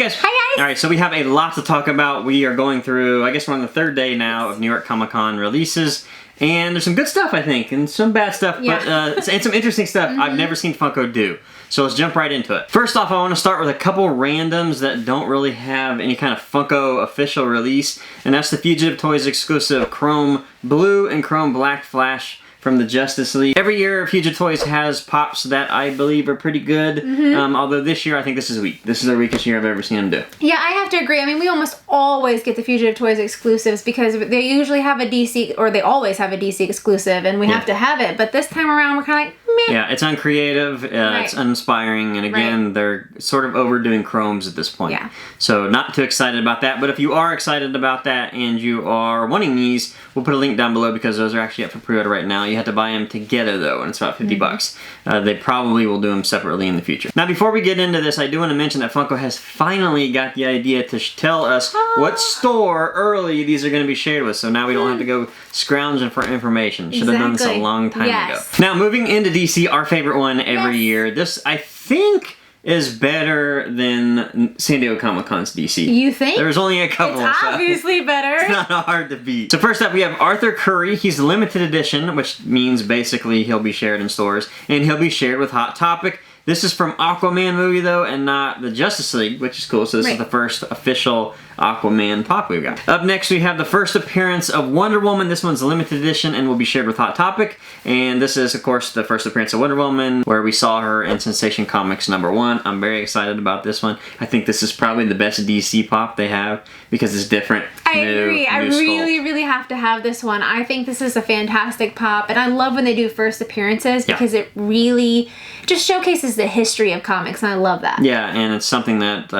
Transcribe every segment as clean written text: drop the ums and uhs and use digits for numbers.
guys. Hi guys. Alright, so we have a lot to talk about. We are going through, I guess we're on the third day now of New York Comic Con releases. And there's some good stuff, I think, and some bad stuff, but and some interesting stuff I've never seen Funko do. So let's jump right into it. First off, I want to start with a couple randoms that don't really have any kind of Funko official release, and that's the Fugitive Toys exclusive Chrome Blue and Chrome Black Flash from the Justice League. Every year, Fugitive Toys has pops that I believe are pretty good, although this year I think this is weak. This is the weakest year I've ever seen them do. Yeah, I have to agree. I mean, we almost always get the Fugitive Toys exclusives because they usually have a DC, or they always have a DC exclusive, and we have to have it. But this time around, we're kind of like, meh. Yeah, it's uncreative, it's uninspiring, and again, they're sort of overdoing Chromes at this point. Yeah. So not too excited about that, but if you are excited about that and you are wanting these, we'll put a link down below because those are actually up for pre-order right now. You have to buy them together though, and it's about 50 bucks. They probably will do them separately in the future. Now before we get into this, I do want to mention that Funko has finally got the idea to tell us what store early these are going to be shared with, so now we don't have to go scrounging for information. Should have done this a long time ago. Now moving into DC, our favorite one every year. This, I think, is better than San Diego Comic-Con's DC. You think? There's only a couple. It's obviously better. It's not hard to beat. So first up, we have Arthur Curry. He's limited edition, which means basically he'll be shared in stores, and he'll be shared with Hot Topic. This is from Aquaman movie though, and not the Justice League, which is cool. So this is the first official Aquaman pop we've got. Up next, we have the first appearance of Wonder Woman. This one's limited edition and will be shared with Hot Topic. And this is, of course, the first appearance of Wonder Woman, where we saw her in Sensation Comics #1. I'm very excited about this one. I think this is probably the best DC pop they have because it's different. I agree. I really have to have this one. I think this is a fantastic pop, and I love when they do first appearances because it really just showcases the history of comics, and I love that. Yeah, and it's something that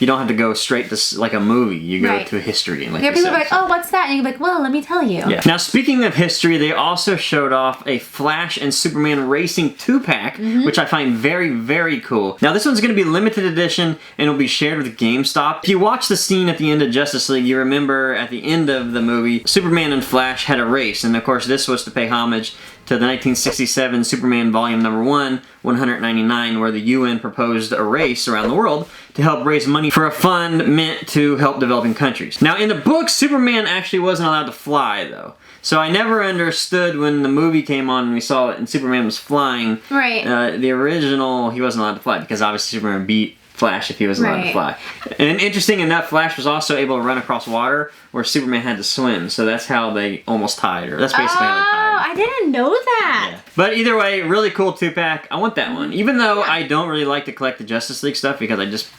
you don't have to go straight to like a movie. You go to history. Like people are like, oh, what's that? And you're like, well, let me tell you. Yeah. Now, speaking of history, they also showed off a Flash and Superman Racing 2-pack, which I find very, very cool. Now, this one's going to be limited edition, and it'll be shared with GameStop. If you watch the scene at the end of Justice League, you remember at the end of the movie, Superman and Flash had a race, and of course, this was to pay homage to the 1967 Superman Volume #1, 199, where the UN proposed a race around the world to help raise money for a fund meant to help developing countries. Now, in the book, Superman actually wasn't allowed to fly, though. So I never understood when the movie came on and we saw it and Superman was flying. The original, he wasn't allowed to fly because obviously Superman beat Flash if he was allowed to fly. And interesting enough, Flash was also able to run across water where Superman had to swim. So that's how they almost tied her. That's basically how they tied her. I didn't know that. Yeah. But either way, really cool 2-pack. I want that one. Even though I don't really like to collect the Justice League stuff because I just...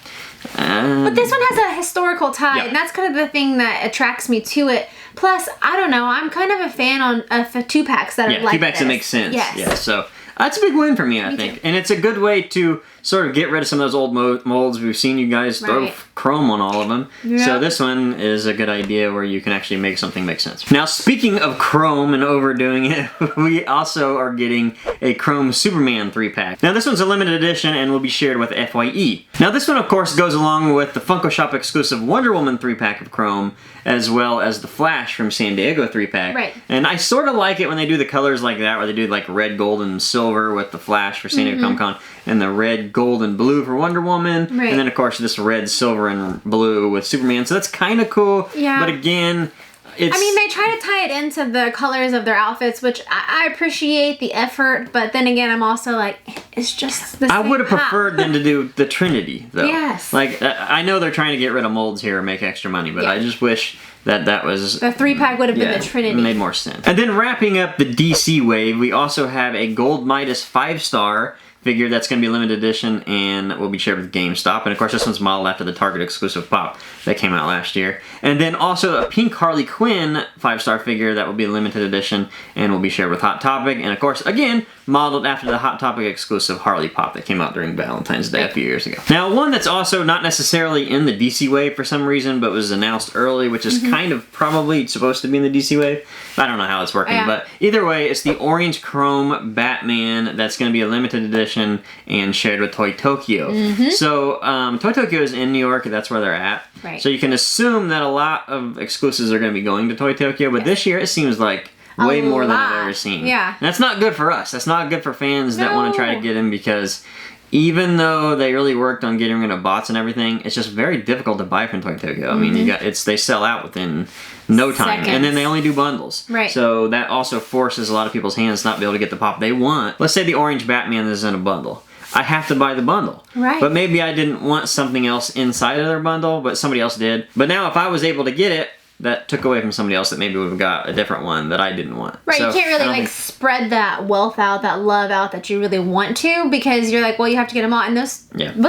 But this one has a historical tie, and that's kind of the thing that attracts me to it. Plus, I don't know, I'm kind of a fan of 2-packs that are like 2-packs that make sense. Yes. Yeah, so... That's a big win for me, I think. And it's a good way to sort of get rid of some of those old molds. We've seen you guys throw chrome on all of them. So this one is a good idea where you can actually make something make sense. Now, speaking of chrome and overdoing it, we also are getting a Chrome Superman 3-pack. Now, this one's a limited edition and will be shared with FYE. Now, this one, of course, goes along with the Funko Shop exclusive Wonder Woman 3-pack of Chrome, as well as the Flash from San Diego 3-pack. And I sort of like it when they do the colors like that, where they do like red, gold, and silver with the Flash for San Diego Comic-Con, and the red, gold, and blue for Wonder Woman, and then of course this red, silver, and blue with Superman. So that's kind of cool. But again, it's... I mean, they try to tie it into the colors of their outfits, which I appreciate the effort, but then again, I'm also like, it's just the same. I would have preferred them to do the Trinity, though. Yes. Like, I know they're trying to get rid of molds here and make extra money, but I just wish that was... The 3-pack would have been the Trinity. It made more sense. And then wrapping up the DC wave, we also have a Gold Midas 5-star figure that's going to be limited edition and will be shared with GameStop. And of course, this one's modeled after the Target exclusive pop that came out last year. And then also a pink Harley Quinn 5-star figure that will be limited edition and will be shared with Hot Topic. And of course, again, modeled after the Hot Topic exclusive Harley pop that came out during Valentine's Day a few years ago. Now, one that's also not necessarily in the DC wave for some reason, but was announced early, which is kind of probably supposed to be in the DC wave. I don't know how it's working, but either way, it's the Orange Chrome Batman that's going to be a limited edition and shared with Toy Tokyo. So, Toy Tokyo is in New York, that's where they're at. So you can assume that a lot of exclusives are going to be going to Toy Tokyo, but this year it seems like way more than I've ever seen. And that's not good for us. That's not good for fans that want to try to get in because even though they really worked on getting rid of bots and everything, it's just very difficult to buy from Toy Tokyo. I mean, they sell out within no time, and then they only do bundles. Right. So that also forces a lot of people's hands not to be able to get the pop they want. Let's say the orange Batman is in a bundle. I have to buy the bundle. Right. But maybe I didn't want something else inside of their bundle, but somebody else did. But now if I was able to get it, that took away from somebody else that maybe would have got a different one that I didn't want. Right, So, you can't really like spread that wealth out, that love out that you really want to, because you're like, well, you have to get them all, and those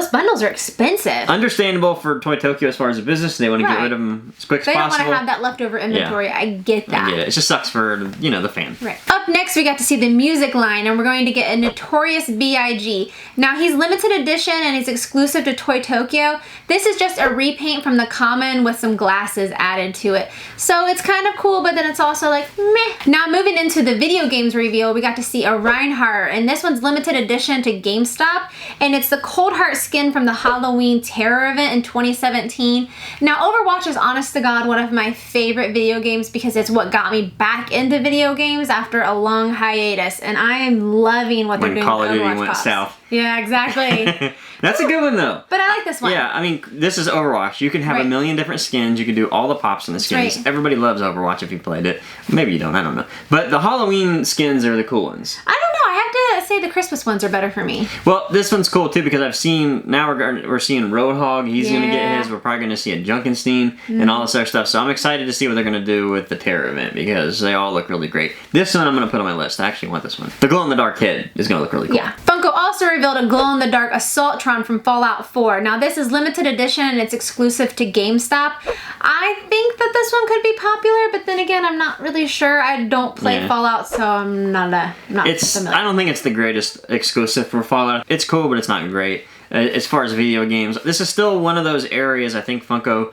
bundles are expensive. Understandable for Toy Tokyo as far as a business. They want to get rid of them as quick as possible. They don't want to have that leftover inventory. Yeah. I get that. I get it. It just sucks for, the fan. Right. Up next, we got to see the music line, and we're going to get a Notorious B.I.G. Now, he's limited edition, and he's exclusive to Toy Tokyo. This is just a repaint from the common with some glasses added to it. So it's kind of cool, but then it's also like, meh. Now, moving into the video games reveal, we got to see a Reinhardt, and this one's limited edition to GameStop, and it's the Cold Heart skin from the Halloween Terror event in 2017. Now, Overwatch is, honest to God, one of my favorite video games because it's what got me back into video games after a long hiatus, and I am loving what they're doing with Overwatch. When Call of Duty went south. Yeah, exactly. That's a good one, though. But I like this one. Yeah, I mean, this is Overwatch. You can have a million different skins. You can do all the pops in the skins. Right. Everybody loves Overwatch if you played it. Maybe you don't. I don't know. But the Halloween skins are the cool ones. I don't know. I have to say the Christmas ones are better for me. Well, this one's cool, too, because I've seen... Now we're seeing Roadhog. He's going to get his. We're probably going to see a Junkenstein and all this other stuff. So I'm excited to see what they're going to do with the Terror event because they all look really great. This one I'm going to put on my list. I actually want this one. The glow-in-the-dark head is going to look really cool. Yeah. Funko also revealed a glow-in-the-dark Assaultron from Fallout 4. Now, this is limited edition and it's exclusive to GameStop. I think that this one could be popular, but then again, I'm not really sure. I don't play Fallout, so I'm not familiar. I don't think it's the greatest exclusive for Fallout. It's cool, but it's not great. As far as video games, this is still one of those areas I think Funko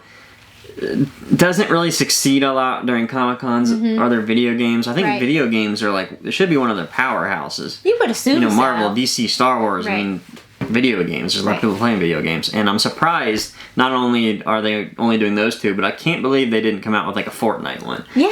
doesn't really succeed a lot during Comic-Cons or their video games. I think video games are like, it should be one of their powerhouses. You would assume so. Marvel, DC, Star Wars, I mean, video games. There's a lot of people playing video games. And I'm surprised not only are they only doing those two, but I can't believe they didn't come out with like a Fortnite one. Yeah.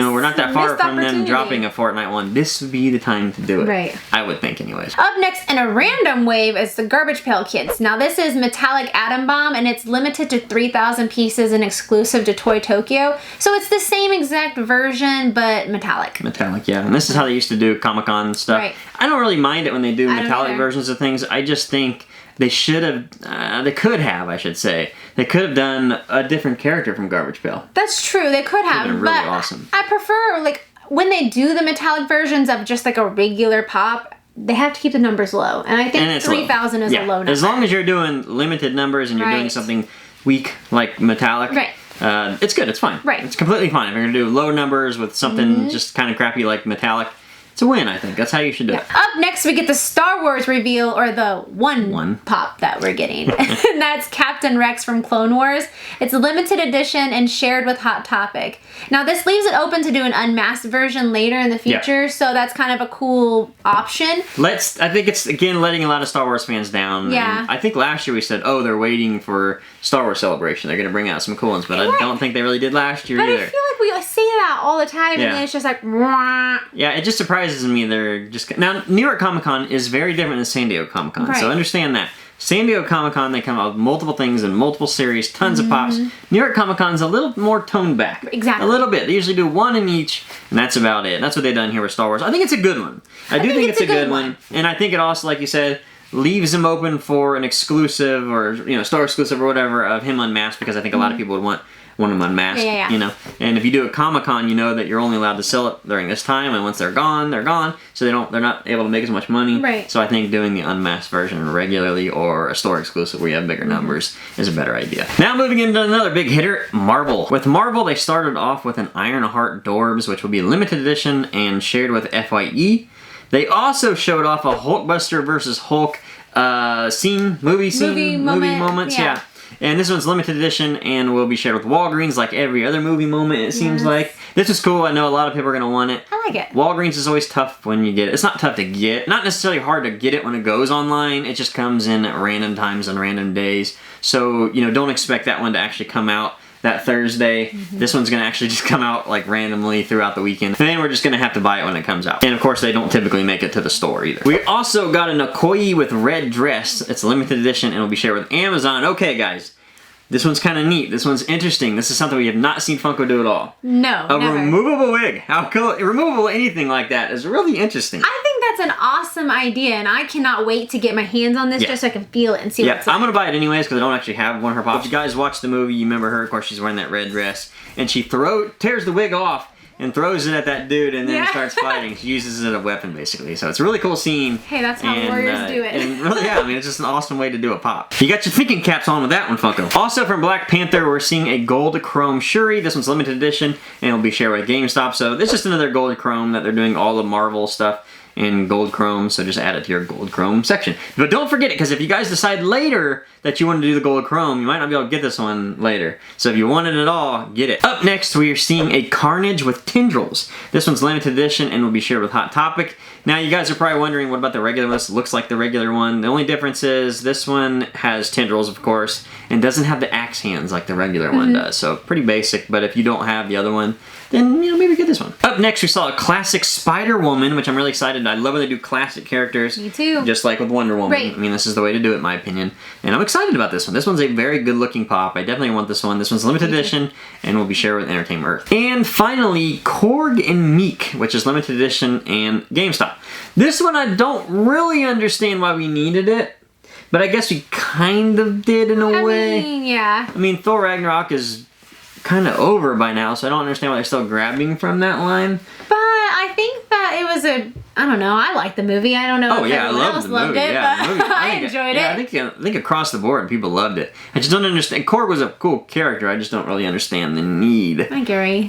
We're not that far from them dropping a Fortnite one. This would be the time to do it. Right. I would think anyways. Up next in a random wave is the Garbage Pail Kids. Now this is Metallic Atom Bomb and it's limited to 3,000 pieces and exclusive to Toy Tokyo. So it's the same exact version, but metallic. Metallic, yeah. And this is how they used to do Comic-Con stuff. Right. I don't really mind it when they do metallic versions of things. I just think they should have, they could have, I should say. They could have done a different character from Garbage Pail. That's true, they could have. Really awesome. I prefer, like, when they do the metallic versions of just like a regular pop, they have to keep the numbers low. And I think 3,000 is a low number. As long as you're doing limited numbers and you're doing something weak like metallic. It's good, it's fine. It's completely fine. If you're going to do low numbers with something just kind of crappy like metallic, it's a win, I think. That's how you should do it. Up next, we get the Star Wars reveal, or the one pop that we're getting. And that's Captain Rex from Clone Wars. It's a limited edition and shared with Hot Topic. Now, this leaves it open to do an unmasked version later in the future, so that's kind of a cool option. I think it's, again, letting a lot of Star Wars fans down. Yeah. And I think last year we said, oh, they're waiting for Star Wars Celebration. They're going to bring out some cool ones, but I don't think they really did last year either. But I feel like we say that all the time, and then it's just like, wah. Yeah, it just surprises me. They're just... Now, New York Comic Con is very different than San Diego Comic Con, so understand that. San Diego Comic Con, they come out with multiple things in multiple series, tons of pops. New York Comic Con's a little more toned back. Exactly. A little bit. They usually do one in each, and that's about it. That's what they've done here with Star Wars. I think it's a good one. I do think it's a good one. And I think it also, like you said, leaves him open for an exclusive or, Star exclusive or whatever of him unmasked, because I think a lot of people would want him unmasked, And if you do a Comic-Con, you know that you're only allowed to sell it during this time, and once they're gone, they're gone. So they're not able to make as much money. Right. So I think doing the unmasked version regularly or a store exclusive where you have bigger numbers is a better idea. Now moving into another big hitter, Marvel. With Marvel, they started off with an Ironheart Dorbs, which will be limited edition and shared with FYE. They also showed off a Hulkbuster versus Hulk movie moments. Yeah. And this one's limited edition and will be shared with Walgreens like every other movie moment, it seems like. This is cool. I know a lot of people are going to want it. I like it. Walgreens is always tough when you get it. It's not tough to get. Not necessarily hard to get it when it goes online. It just comes in at random times and random days. So, don't expect that one to actually come out that Thursday. This one's gonna actually just come out like randomly throughout the weekend. And then we're just gonna have to buy it when it comes out. And of course, they don't typically make it to the store either. We also got an Okoye with red dress. It's a limited edition and will be shared with Amazon. Okay, guys. This one's kind of neat. This one's interesting. This is something we have not seen Funko do at all. No, A never. removable wig. How cool. Removable anything like that is really interesting. I think that's an awesome idea, and I cannot wait to get my hands on this just so I can feel it and see what it's like. I'm going to buy it anyways because I don't actually have one of her pops. If you guys watched the movie, you remember her. Of course, she's wearing that red dress. And she tears the wig off and throws it at that dude and then starts fighting. She uses it as a weapon, basically. So it's a really cool scene. Hey, that's how warriors do it. And really, yeah, I mean, it's just an awesome way to do a pop. You got your thinking caps on with that one, Funko. Also from Black Panther, we're seeing a gold chrome Shuri. This one's limited edition and will be shared with GameStop. So it's just another gold chrome that they're doing all the Marvel stuff in gold chrome, so just add it to your gold chrome section. But don't forget it, because if you guys decide later that you want to do the gold chrome, you might not be able to get this one later. So if you want it at all, get it. Up next, we are seeing a Carnage with tendrils. This one's limited edition and will be shared with Hot Topic. Now, you guys are probably wondering, what about the regular one? This looks like the regular one. The only difference is this one has tendrils, of course, and doesn't have the axe hands like the regular one does. So pretty basic, but if you don't have the other one, then maybe get this one. Up next, we saw a classic Spider-Woman, which I'm really excited. I love when they do classic characters. Me too. Just like with Wonder Woman. Right. I mean, this is the way to do it, in my opinion. And I'm excited about this one. This one's a very good-looking pop. I definitely want this one. This one's limited edition and will be shared with Entertainment Earth. And finally, Korg and Meek, which is limited edition and GameStop. This one, I don't really understand why we needed it. But I guess we kind of did in a way. I mean, Thor Ragnarok is kind of over by now, so I don't understand why they're still grabbing from that line. But I think that it was I don't know, I liked the movie. I don't know if everyone else loved it, but I enjoyed it. I think across the board people loved it. I just don't understand. Korg was a cool character, I just don't really understand the need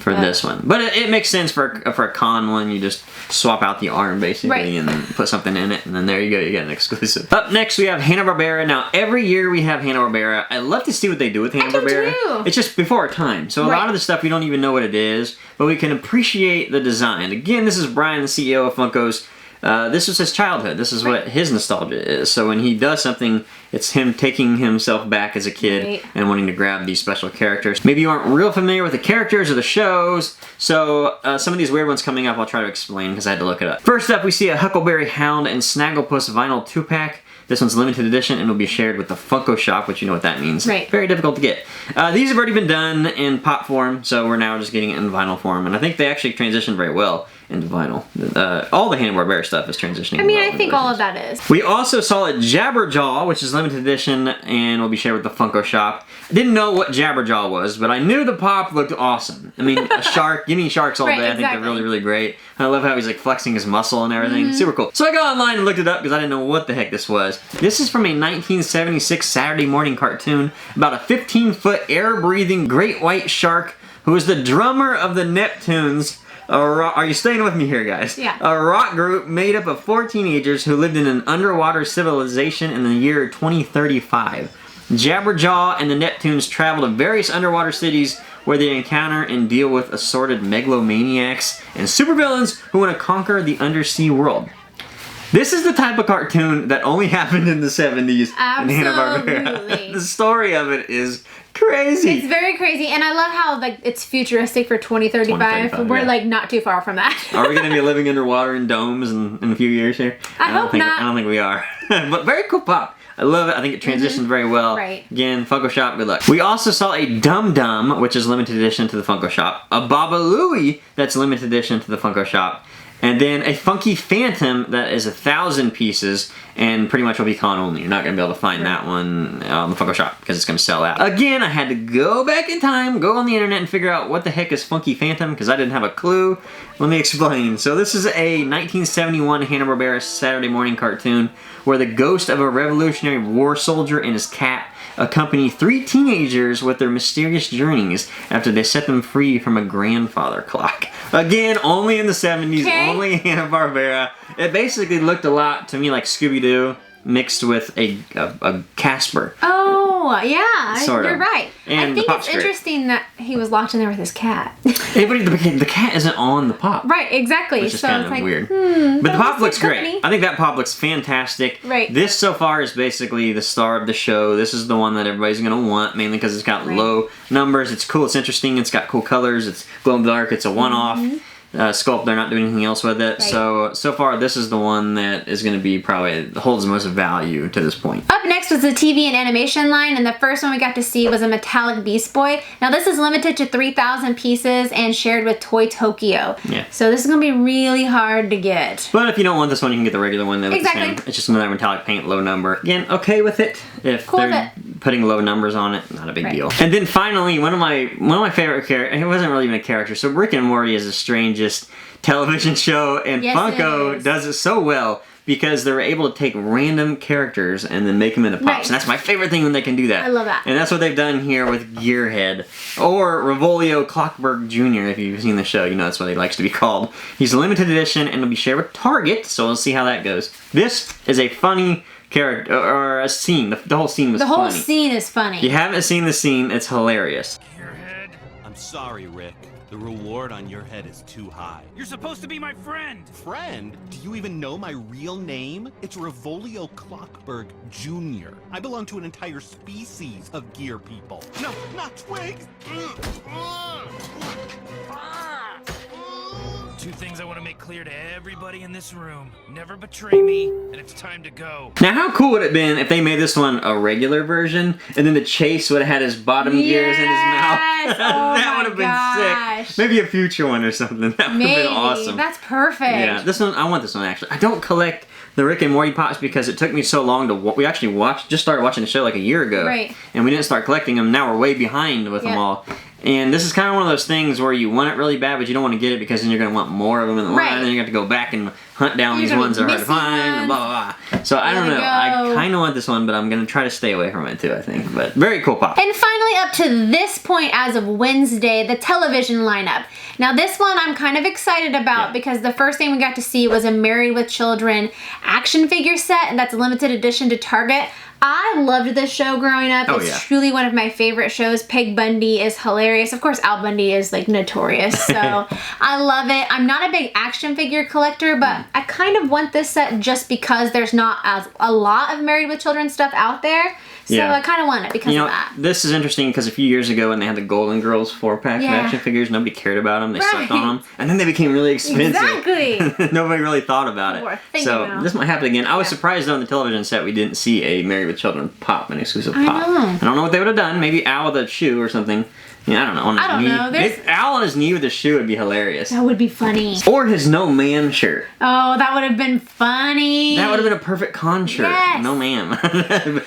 for this one. But it makes sense for a con one. You just swap out the arm basically and put something in it, and then there you go, you get an exclusive. Up next we have Hanna Barbera. Now every year we have Hanna Barbera. I love to see what they do with Hanna Barbera. It's just before our time. So a lot of the stuff we don't even know what it is, but we can appreciate the design. Again, this is Brian, the CEO of Funko's. This was his childhood. This is what his nostalgia is. So when he does something, it's him taking himself back as a kid and wanting to grab these special characters. Maybe you aren't real familiar with the characters or the shows, so some of these weird ones coming up I'll try to explain because I had to look it up. First up, we see a Huckleberry Hound and Snagglepuss vinyl 2-pack. This one's limited edition and will be shared with the Funko Shop, which you know what that means. Very difficult to get. These have already been done in pop form, so we're now just getting it in vinyl form, and I think they actually transitioned very well into vinyl. All the Hanna-Barbera stuff is transitioning. I mean, I think all of that is. We also saw a Jabberjaw, which is limited edition and will be shared with the Funko Shop. I didn't know what Jabberjaw was, but I knew the pop looked awesome. I mean, a shark, give me sharks all day. I think they're really, really great. I love how he's like flexing his muscle and everything. Super cool. So I got online and looked it up because I didn't know what the heck this was. This is from a 1976 Saturday morning cartoon about a 15-foot air-breathing great white shark who is the drummer of the Neptunes. Are you staying with me here, guys? Yeah. A rock group made up of 4 teenagers who lived in an underwater civilization in the year 2035. Jabberjaw and the Neptunes travel to various underwater cities where they encounter and deal with assorted megalomaniacs and supervillains who want to conquer the undersea world. This is the type of cartoon that only happened in the 70s in Hanna-Barbera. The story of it is crazy. It's very crazy, and I love how like it's futuristic for 2035. We're like not too far from that. Are we going to be living underwater in domes in a few years here? I hope not. I don't think we are. But very cool pop. I love it. I think it transitioned very well. Again, Funko Shop, good luck. We also saw a Dum Dum, which is limited edition to the Funko Shop. A Baba Looey, that's limited edition to the Funko Shop. And then a Funky Phantom that is 1,000 pieces and pretty much will be con only. You're not going to be able to find that one on the Funko Shop because it's going to sell out. Again, I had to go back in time, go on the internet and figure out what the heck is Funky Phantom because I didn't have a clue. Let me explain. So this is a 1971 Hanna-Barbera Saturday morning cartoon where the ghost of a Revolutionary War soldier and his cat accompany 3 teenagers with their mysterious journeys after they set them free from a grandfather clock. Again, only in the 70s, only Hanna-Barbera. It basically looked a lot to me like Scooby-Doo mixed with a Casper. Oh, Oh, yeah. Sort of. You're right. And I the think pop's it's great. interesting that he was locked in there with his cat. Hey, but the cat isn't on the pop. Right, exactly. Which is so kind it's of like, weird. but But the pop it's looks good great. company. I think that pop looks fantastic. Right. This so far is basically the star of the show. This is the one that everybody's going to want, mainly because it's got low numbers. It's cool. It's interesting. It's got cool colors. It's glow in the dark. It's a one-off sculpt. They're not doing anything else with it. Right. So far, this is the one that is going to be probably holds the most value to this point. Up next was the TV and animation line, and the first one we got to see was a metallic Beast Boy. Now this is limited to 3,000 pieces and shared with Toy Tokyo. Yeah. So this is going to be really hard to get. But if you don't want this one, you can get the regular one. They look Exactly. the same. It's just another metallic paint, low number. Again, okay with it. If Cool with they're putting low numbers on it, not a big Right. deal. And then finally, one of my favorite characters, it wasn't really even a character, so Rick and Morty is the strangest television show, and Yes, Funko it is. does it so well because they're able to take random characters and then make them into pops. Right. And that's my favorite thing when they can do that. I love that. And that's what they've done here with Gearhead. Or Revolio Clockberg Jr., if you've seen the show, you know that's what he likes to be called. He's a limited edition and will be shared with Target, so we'll see how that goes. This is a funny character, or a scene. The whole scene was The whole funny. scene is funny. If you haven't seen the scene, it's hilarious. Gearhead, I'm sorry, Rick. The reward on your head is too high. you're supposed to be my friend. Friend? Do you even know my real name? It's Revolio Clockberg Jr. I belong to an entire species of gear people. No, not twigs! Two things I want to make clear to everybody in this room. Never betray me, and it's time to go. Now, how cool would it have been if they made this one a regular version, and then the Chase would have had his bottom gears in his mouth? Yes! Oh That would have been my sick. Maybe a future one or something. That would have Maybe. been awesome. That's perfect. Yeah, this one, I want this one actually. I don't collect the Rick and Morty pops because it took me so long to we actually just started watching the show like a year ago. Right. And we didn't start collecting them. Now we're way behind with them Yep. all. And this is kind of one of those things where you want it really bad, but you don't want to get it because then you're going to want more of them in the Right. line, and then you have to go back and hunt down You're these gonna ones that are hard to missing find, and blah, blah, blah. So I don't There know. we I go. kind of want this one, but I'm going to try to stay away from it too, I think. But very cool pop. And finally, up to this point as of Wednesday, the television lineup. Now this one I'm kind of excited about Yeah. because the first thing we got to see was a Married with Children action figure set, and that's a limited edition to Target. I loved this show growing up. Oh, It's yeah. truly one of my favorite shows. Peg Bundy is hilarious. Of course, Al Bundy is like notorious, so I love it. I'm not a big action figure collector, but I kind of want this set just because there's not a lot of Married with Children stuff out there. So Yeah. I kind of want it because You know, of that. this is interesting because a few years ago when they had the Golden Girls 4-pack Yeah. of action figures, nobody cared about them. They slept Right. on them. And then they became really expensive. Exactly. Nobody really thought about We're it. thinking So now. this might happen again. I was Yeah. surprised though on the television set we didn't see a Married with Children pop, an exclusive I pop. know. I don't know what they would have done. Maybe Al with a shoe or something. Yeah, I don't know. On his I don't knee. know. There's- Maybe Al on his knee with a shoe would be hilarious. That would be funny. Or his No Man shirt. Oh, that would have been funny. That would have been a perfect con shirt. Yes. No ma'am. That would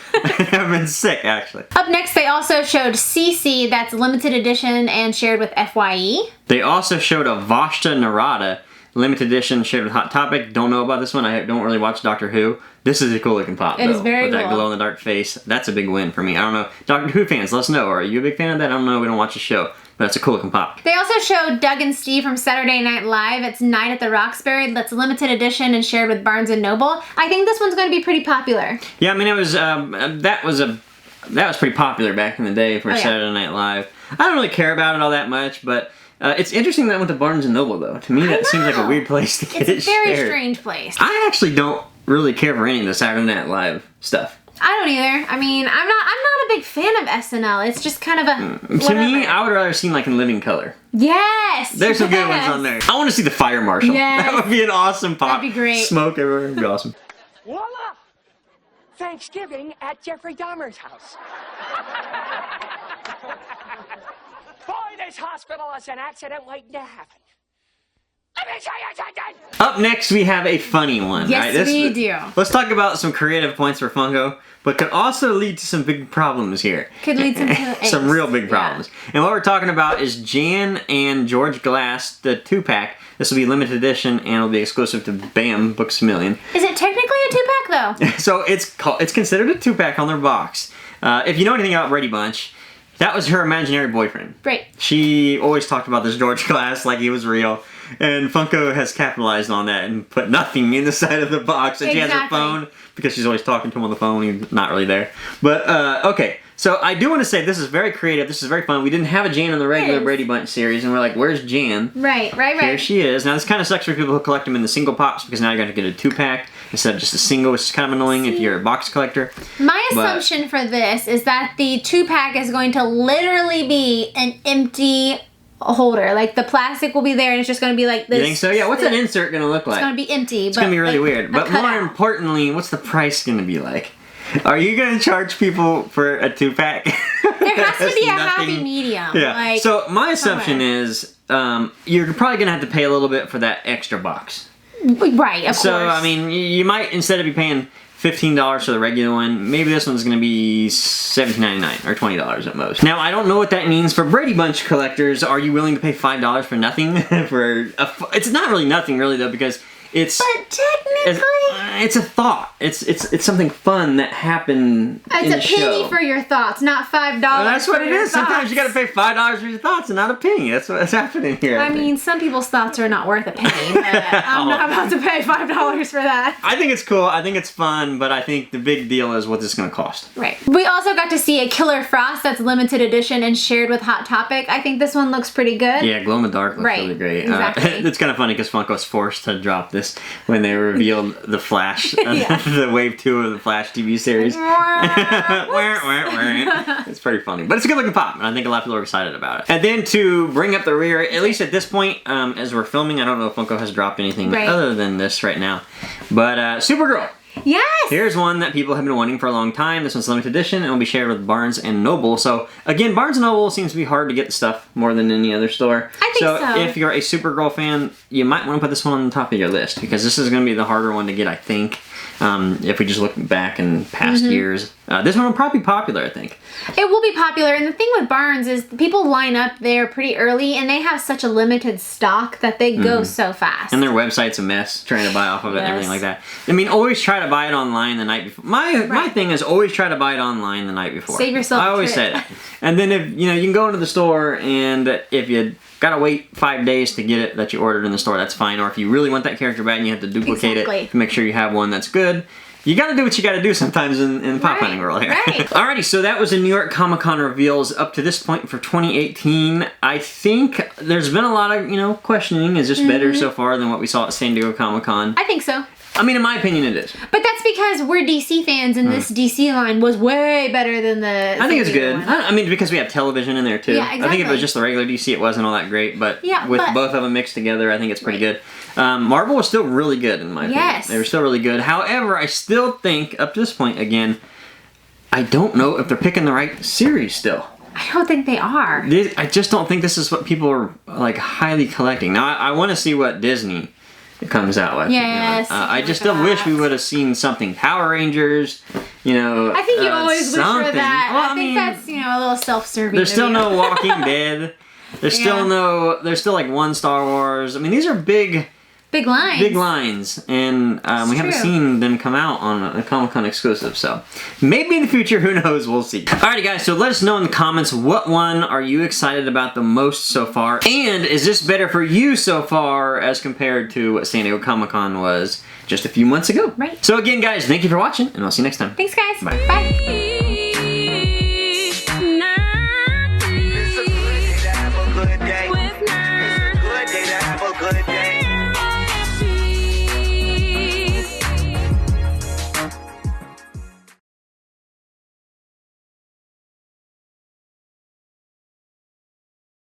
have been sick, actually. Up next, they also showed CC, that's limited edition and shared with FYE. They also showed a Vashta Narada limited edition shared with Hot Topic. Don't know about this one. I don't really watch Doctor Who. This is a cool looking pop, It though. is very with that cool. glow in the dark face. That's a big win for me. I don't know. Doctor Who fans, let us know. Are you a big fan of that? I don't know. We don't watch the show. But that's a cool looking pop. They also showed Doug and Steve from Saturday Night Live. It's Night at the Roxbury. That's limited edition and shared with Barnes & Noble. I think this one's going to be pretty popular. Yeah, I mean, it was that was pretty popular back in the day for Oh, yeah. Saturday Night Live. I don't really care about it all that much, but it's interesting that went to Barnes & Noble, though. To me, that seems like a know. weird place to get It's it a very shared. strange place. I actually don't really care for any of the Saturday Night Live stuff. I don't either. I mean, I'm not a big fan of SNL. It's just kind of a To me, whatever. I would rather see like in living color. Yes! There's some good ones yes. on there. I want to see the Fire Marshal. Yes. That would be an awesome pop. That'd be great. Smoke everywhere. It'd be awesome. Voila! Thanksgiving at Jeffrey Dahmer's house. Boy, this hospital is an accident waiting to happen. Let me tell you something! Up next, we have a funny one. Yes, right? we do. Let's talk about some creative points for Funko, but could also lead to some big problems here. Could lead to some angst. real big Yeah. problems. And what we're talking about is Jan and George Glass, the 2-pack. This will be limited edition and it'll be exclusive to BAM Books A Million. Is it technically a 2-pack though? So it's considered a 2-pack on their box. If you know anything about Brady Bunch, that was her imaginary boyfriend. Great. She always talked about this George Glass like he was real. And Funko has capitalized on that and put nothing in the side of the box. And she has her phone because she's always talking to him on the phone. He's not really there. But, okay. So I do want to say this is very creative. This is very fun. We didn't have a Jan in the regular Brady Bunch series. And we're like, where's Jan? Right. Here she is. Now, this kind of sucks for people who collect them in the single pops because now you're going to get a 2-pack instead of just a single, which is kind of annoying if you're a box collector. My assumption for this is that the 2-pack is going to literally be an empty holder. Like, the plastic will be there and it's just going to be like this. You think so? Yeah, what's that insert going to look like? It's going to be empty. It's going to be really weird. But more importantly, what's the price going to be like? Are you going to charge people for a 2-pack? There has to be a happy medium. Yeah. Like, so my assumption is you're probably going to have to pay a little bit for that extra box. Right, of course. So, I mean, you might, instead of you paying $15 for the regular one, maybe this one's going to be $17.99 or $20 at most. Now, I don't know what that means for Brady Bunch collectors. Are you willing to pay $5 for nothing? It's not really nothing, really, though, because it's... But technically... It's a thought. It's something fun that happened in the show. It's a penny for your thoughts, not $5 well, that's what it is. Thoughts. Sometimes you got to pay $5 for your thoughts and not a penny. That's what's happening here. I mean, some people's thoughts are not worth a penny, but I'm not about to pay $5 for that. I think it's cool. I think it's fun, but I think the big deal is what this is going to cost. Right. We also got to see a Killer Frost that's limited edition and shared with Hot Topic. I think this one looks pretty good. Yeah, glow in the dark looks really great. Exactly. It's kind of funny because Funko was forced to drop this when they revealed the Flash, the Wave 2 of the Flash TV series. It's pretty funny. But it's a good looking pop, and I think a lot of people are excited about it. And then to bring up the rear, at least at this point, as we're filming, I don't know if Funko has dropped anything other than this right now. But Supergirl. Yes! Here's one that people have been wanting for a long time. This one's limited edition and will be shared with Barnes & Noble. So, again, Barnes & Noble seems to be hard to get the stuff more than any other store. I think so. So, if you're a Supergirl fan, you might want to put this one on the top of your list because this is going to be the harder one to get, I think. If we just look back in past years. This one will probably be popular, I think. It will be popular, and the thing with Barnes is people line up there pretty early, and they have such a limited stock that they go so fast. And their website's a mess, trying to buy off of it and everything like that. I mean, always try to buy it online the night before. My thing is always try to buy it online the night before. Save yourself I always say that. And then if, you can go into the store, and if you gotta wait 5 days to get it that you ordered in the store, that's fine. Or if you really want that character back and you have to duplicate it to make sure you have one that's good, you gotta do what you gotta do sometimes in the pop hunting world here. Alrighty, so that was the New York Comic Con reveals up to this point for 2018. I think there's been a lot of, questioning. Is this better so far than what we saw at San Diego Comic Con? I think so. I mean, in my opinion, it is. But that's because we're DC fans, and this DC line was way better than the I think it's good. I mean, because we have television in there, too. Yeah, exactly. I think if it was just the regular DC, it wasn't all that great. But with both of them mixed together, I think it's pretty good. Marvel was still really good, in my opinion. Yes. They were still really good. However, I still think, up to this point, again, I don't know if they're picking the right series still. I don't think they are. I just don't think this is what people are, highly collecting. Now, I want to see what Disney comes out with. Yes. I just still wish we would have seen something Power Rangers, I think you always wish for that. Well, I think that's, a little self-serving. There's still no Walking Dead. There's still there's still one Star Wars. I mean, these are big lines. Big lines. And we haven't seen them come out on a Comic-Con exclusive, so maybe in the future, who knows, we'll see. Alrighty guys, so let us know in the comments what one are you excited about the most so far, and is this better for you so far as compared to what San Diego Comic-Con was just a few months ago? Right. So again guys, thank you for watching, and I'll see you next time. Thanks guys. Bye. Bye.